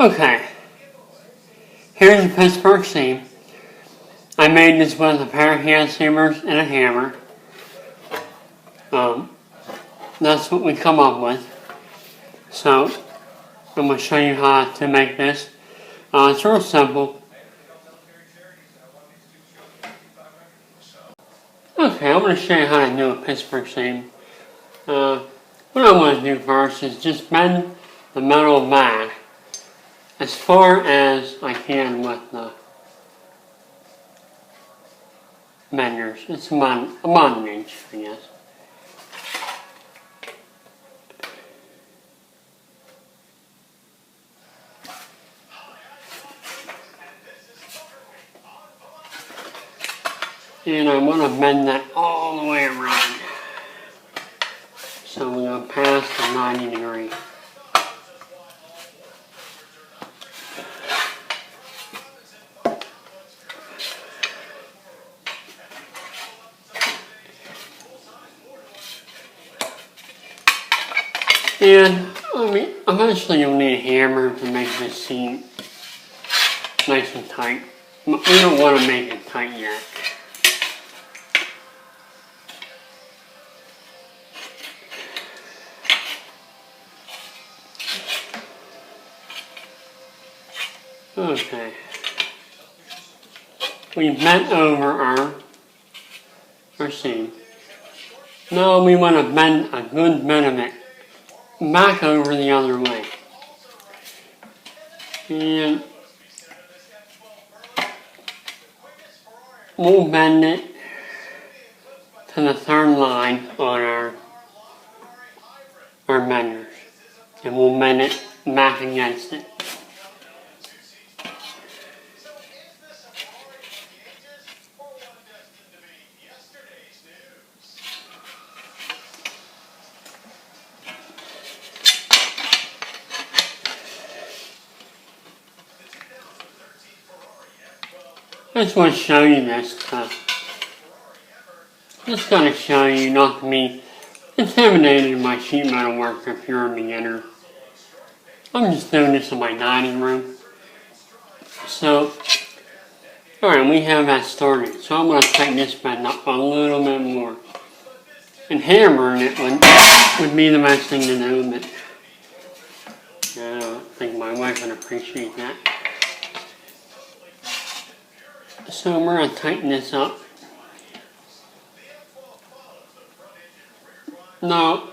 Okay, here's the Pittsburgh seam. I made this with a pair of hand seamers and a hammer. That's what we come up with. So, I'm going to show you how to make this. It's real simple. Okay, I'm going to show you how to do a Pittsburgh seam. What I want to do first is just bend the metal back as far as I can with the benders. It's about an inch, I guess. And I want to bend that all the way around. So we're going to pass the 90 degree. And eventually you'll need a hammer to make this seam nice and tight. We don't want to make it tight yet. Okay. We bent over our seam. Now we want to bend a good bit of it back over the other way. And we'll bend it to the third line on our benders. And we'll bend it back against it. I just want to show you this just going to show you not to be intimidated in my sheet metal work if you're a beginner. I'm just doing this in my dining room. So, alright, we have that started. So I'm going to tighten this bend up a little bit more. And hammering it would be the best thing to do, but I don't think my wife would appreciate that. So we're going to tighten this up. Now,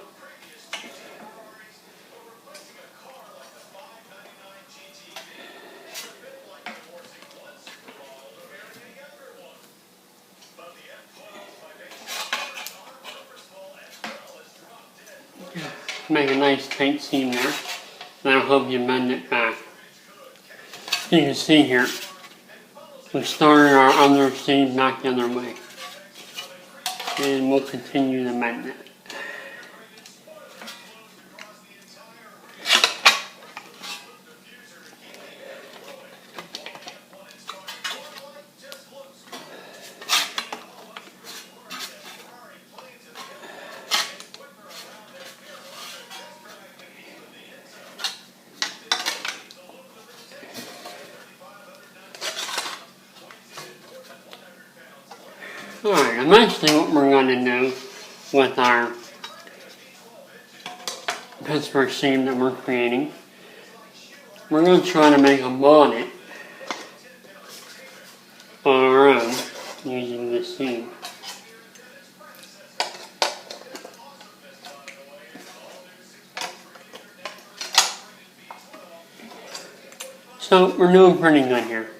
make a nice tight seam there. That'll help you bend it back. You can see here, we started our other seam back the other way. And we'll continue to bend it. Alright, eventually what we're going to do with our Pittsburgh seam that we're creating, we're going to try to make a bonnet on our own using this seam. So we're doing pretty good here.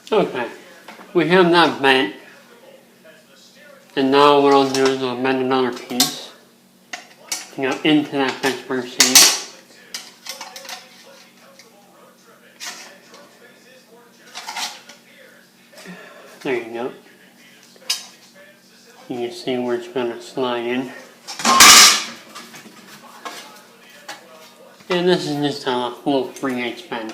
Okay, we have that bent, and now what I'll do is I'll bend another piece to go into that Pittsburgh seam. There you go. You can see where it's going to slide in. And this is just a little 3/8 bend.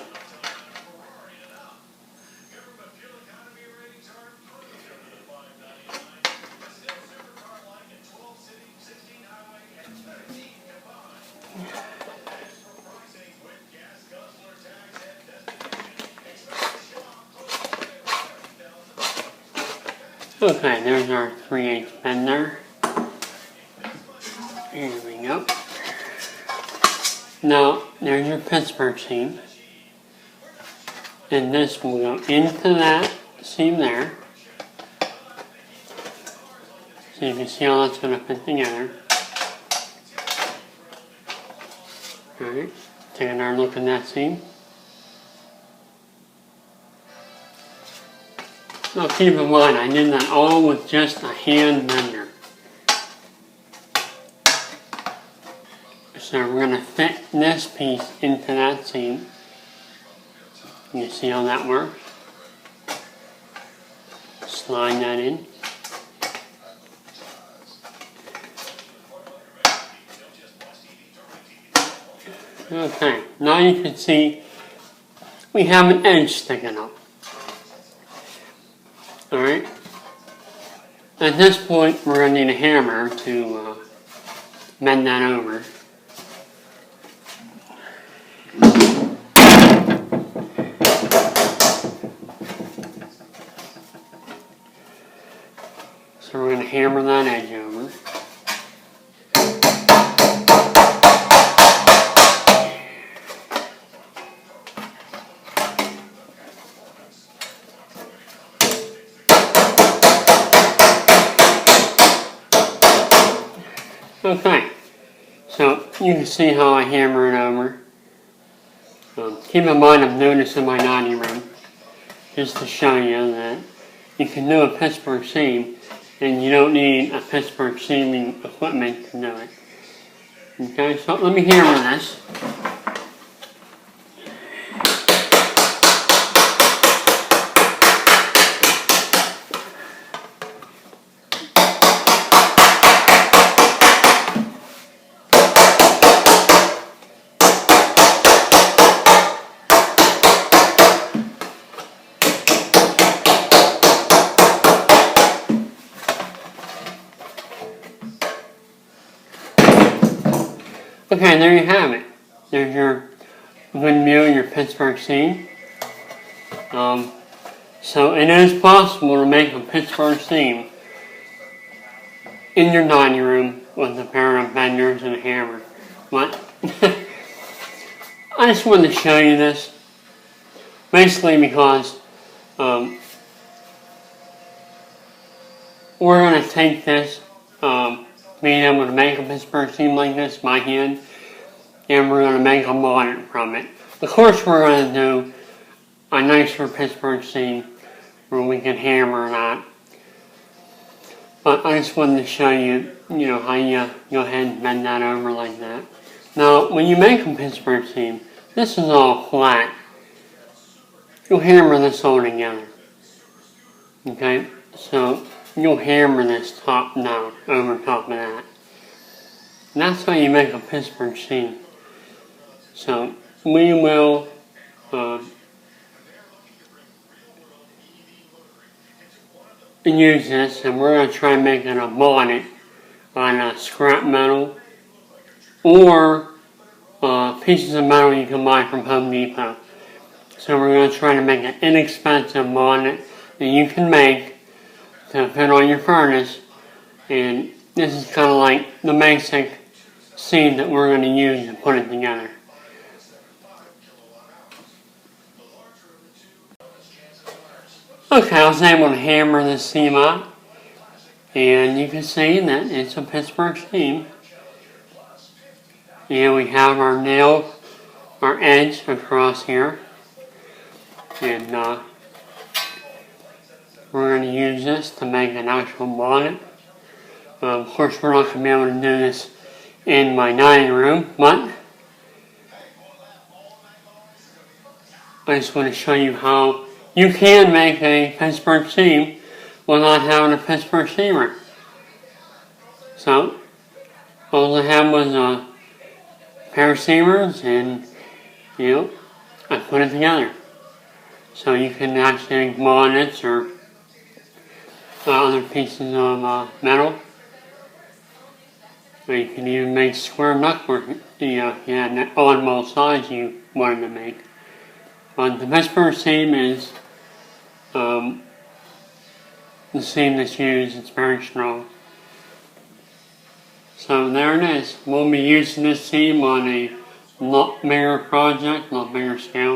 Okay, there's our 3/8 bend there. Here we go. Now, there's your Pittsburgh seam. And this will go into that seam there. So you can see how that's going to fit together. Alright, take another look at that seam. Now keep in mind, I did that all with just a hand bender. So we're going to fit this piece into that seam. You see how that works? Slide that in. Okay, now you can see we have an edge sticking up. Alright, at this point we're going to need a hammer to bend that over. So we're going to hammer that edge over. Okay, so you can see how I hammer it over. Keep in mind I'm doing this in my dining room, just to show you that you can do a Pittsburgh seam, and you don't need a Pittsburgh seaming equipment to do it. Okay, so let me hammer this. Okay, there you have it. There's your good view of your Pittsburgh seam. So it is possible to make a Pittsburgh seam in your dining room with a pair of benders and a hammer. But I just wanted to show you this, basically because we're going to take this, being able to make a Pittsburgh seam like this by hand, and we're going to make a modern from it. Of course we're going to do a nicer Pittsburgh seam where we can hammer that. But I just wanted to show you, how you go ahead and bend that over like that. Now, when you make a Pittsburgh seam, this is all flat. You'll hammer this all together. Okay, so you'll hammer this top down over top of that. And that's how you make a Pittsburgh seam. So we will use this, and we're going to try and make it a bonnet on a scrap metal or pieces of metal you can buy from Home Depot. So we're going to try to make an inexpensive bonnet that you can make to fit on your furnace, and this is kind of like the basic seam that we're going to use to put it together. Okay, I was able to hammer this seam up, and you can see that it's a Pittsburgh seam. And we have our nail, our edge across here, and we're going to use this to make an actual bonnet. Of course, we're not going to be able to do this in my dining room, but I just want to show you how you can make a Pittsburgh seam without having a Pittsburgh seamer. So, all I had was a pair of seamers and, I put it together. So you can actually make bonnets or other pieces of metal. Or you can even make square ductwork, on both sides you wanted to make. But the Pittsburgh seam is the seam that's used. It's very strong. So there it is. We'll be using this seam on a lot bigger project, a lot bigger scale.